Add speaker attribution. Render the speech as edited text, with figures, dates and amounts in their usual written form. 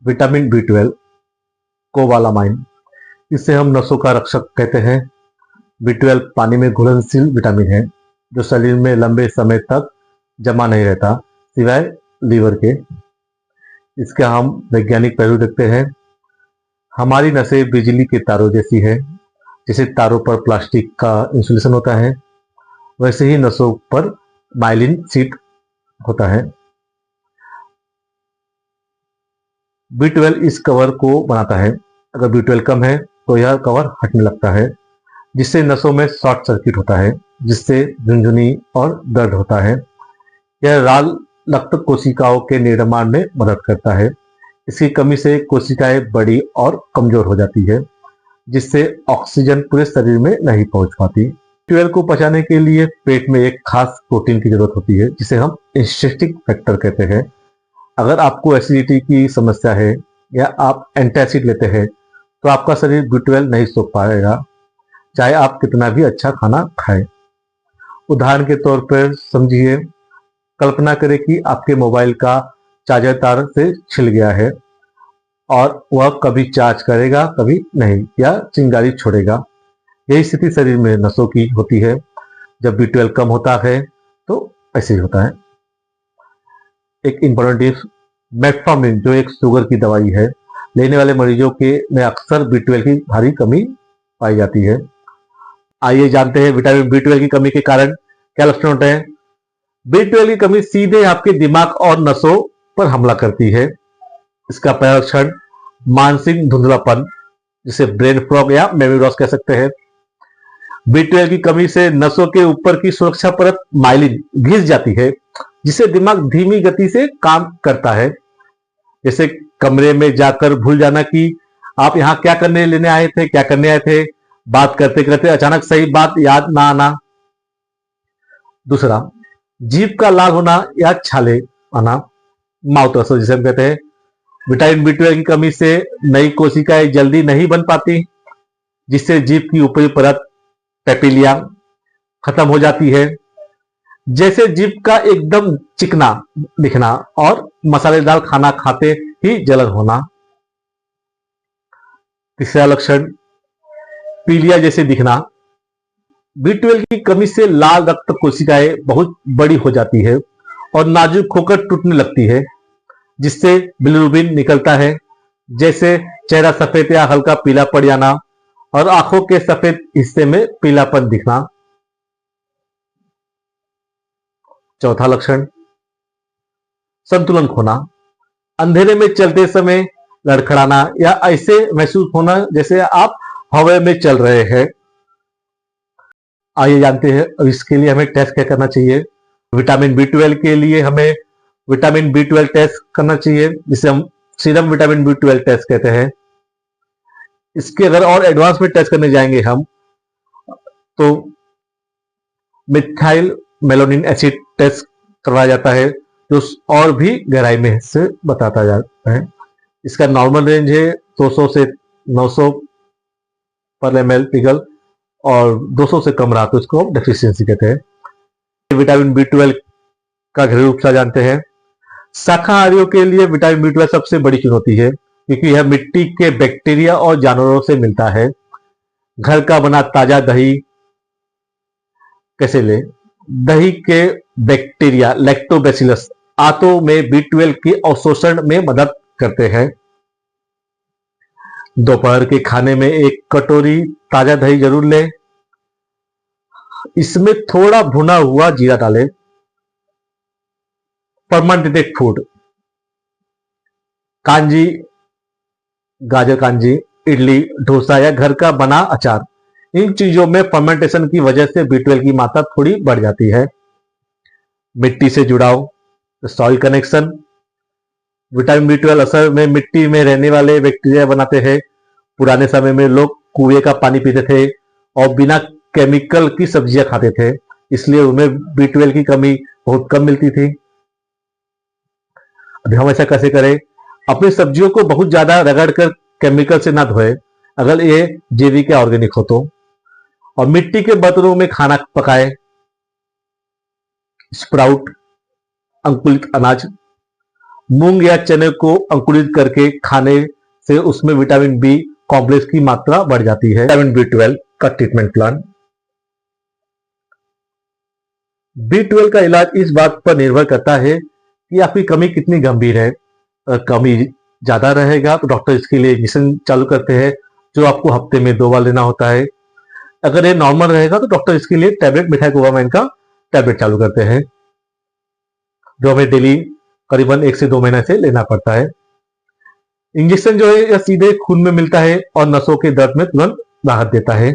Speaker 1: Vitamin B12 cobalamin, इसे हम नसों का रक्षक कहते हैं। B12 पानी में घुलनशील विटामिन है जो शरीर में लंबे समय तक जमा नहीं रहता सिवाय लीवर के। इसका हम वैज्ञानिक पहलू देखते हैं। हमारी नसें बिजली के तारों जैसी है। जैसे तारों पर प्लास्टिक का इंसुलेशन होता है, वैसे ही नसों पर माइलिन शीट होता है। B12 इस कवर को बनाता है। अगर B12 कम है तो यह कवर हटने लगता है, जिससे नसों में शॉर्ट सर्किट होता है, जिससे झुनझुनी और दर्द होता है। यह लाल रक्त कोशिकाओं के निर्माण में मदद करता है। इसकी कमी से कोशिकाएं बड़ी और कमजोर हो जाती है, जिससे ऑक्सीजन पूरे शरीर में नहीं पहुंच पाती। B12 को पचाने के लिए पेट में एक खास प्रोटीन की जरूरत होती है, जिसे हम इंस्टिंक्टिव फैक्टर कहते हैं। अगर आपको एसिडिटी की समस्या है या आप एंटासिड लेते हैं तो आपका शरीर B12 नहीं सोख पाएगा, चाहे आप कितना भी अच्छा खाना खाएं। उदाहरण के तौर पर समझिए, कल्पना करें कि आपके मोबाइल का चार्जर तार से छिल गया है और वह कभी चार्ज करेगा कभी नहीं, या चिंगारी छोड़ेगा। यही स्थिति शरीर में नसों की होती है। जब B12 कम होता है तो ऐसे ही होता है। एक इंपॉर्टेंट टिप्स, मेटफॉर्मिन जो एक शुगर की दवाई है, लेने वाले मरीजों के में अक्सर B12 की भारी कमी पाई जाती है। आइए जानते हैं विटामिन B12 की कमी के कारण क्या लक्षण होते हैं। B12 की कमी सीधे आपके दिमाग और नसों पर हमला करती है। इसका पहला लक्षण मानसिक धुंधलापन, जिसे ब्रेन फॉग या मेमोरी लॉस कह सकते हैं। B12 की कमी से नसों के ऊपर की सुरक्षा परत माइलिन घिस जाती है, जिससे दिमाग धीमी गति से काम करता है। जैसे कमरे में जाकर भूल जाना कि आप यहाँ क्या करने आए थे, बात करते करते अचानक सही बात याद ना आना। दूसरा, जीभ का लाल होना या छाले आना, माउथ अल्सर जिसे हम कहते हैं। विटामिन B12 की कमी से नई कोशिकाएं जल्दी नहीं बन पाती, जिससे जीभ की ऊपरी परत पेपिलिया खत्म हो जाती है। जैसे जीभ का एकदम चिकना दिखना और मसालेदार खाना खाते ही जलन होना। तीसरा लक्षण पीलिया जैसे दिखना। B12 की कमी से लाल रक्त कोशिकाएं बहुत बड़ी हो जाती है और नाजुक होकर टूटने लगती है, जिससे बिलिरुबिन निकलता है। जैसे चेहरा सफेद या हल्का पीला पड़ जाना और आंखों के सफेद हिस्से में पीलापन दिखना। चौथा लक्षण संतुलन खोना। अंधेरे में चलते समय लड़खड़ाना या ऐसे महसूस होना जैसे आप हवा में चल रहे हैं। आइए जानते हैं इसके लिए हमें टेस्ट क्या करना चाहिए। विटामिन B12 के लिए हमें विटामिन B12 टेस्ट करना चाहिए, जिसे हम सीरम विटामिन B12 टेस्ट कहते हैं। इसके अगर और एडवांस में टेस्ट करने जाएंगे हम तो मिथाइल मेलानिन एसिड टेस्ट करवाया जाता है, जो और भी गहराई में से बताता जाता है। इसका नॉर्मल रेंज है 200 से 900 पर ml पिघल, और 200 से कम रहा तो इसको हम डेफिशिएंसी कहते हैं। विटामिन B12 का घरेलू उपचार जानते हैं। शाकाहारियों के लिए विटामिन B12 सबसे बड़ी चुनौती है, क्योंकि यह मिट्टी के बैक्टीरिया और जानवरों से मिलता है। घर का बना ताजा दही कैसे ले? दही के बैक्टीरिया लैक्टोबैसिलस आंतों में B12 के अवशोषण में मदद करते हैं। दोपहर के खाने में एक कटोरी ताजा दही जरूर लें। इसमें थोड़ा भुना हुआ जीरा डालें। फर्मेंटेड फूड, कांजी, गाजर कांजी, इडली, डोसा या घर का बना अचार, इन चीजों में फर्मेंटेशन की वजह से B12 की मात्रा थोड़ी बढ़ जाती है। मिट्टी से जुड़ाव, सॉइल कनेक्शन। विटामिन B12 असल में मिट्टी में रहने वाले बैक्टीरिया बनाते हैं। पुराने समय में लोग कुएं का पानी पीते थे और बिना केमिकल की सब्जियां खाते थे, इसलिए उनमें B12 की कमी बहुत कम मिलती थी। अभी हम ऐसा कैसे करें? अपनी सब्जियों को बहुत ज्यादा रगड़ कर केमिकल से ना धोएं, अगर ये जैविक या ऑर्गेनिक हो तो। और मिट्टी के बर्तनों में खाना पकाएं। स्प्राउट, अंकुरित अनाज, मूंग या चने को अंकुरित करके खाने से उसमें विटामिन बी कॉम्प्लेक्स की मात्रा बढ़ जाती है। विटामिन बी 12 का ट्रीटमेंट प्लान। बी 12 का इलाज इस बात पर निर्भर करता है कि आपकी कमी कितनी गंभीर है। अगर कमी ज्यादा रहेगा तो डॉक्टर इसके लिए इंजेक्शन चालू करते हैं, जो आपको हफ्ते में 2 बार लेना होता है। अगर ये नॉर्मल रहेगा तो डॉक्टर इसके लिए टैबलेट मेथाइकोबामाइन का टैबलेट चालू करते हैं, जो हमें डेली करीबन 1 से 2 महीने से लेना पड़ता है। इंजेक्शन जो है यह सीधे खून में मिलता है और नसों के दर्द में तुरंत राहत देता है।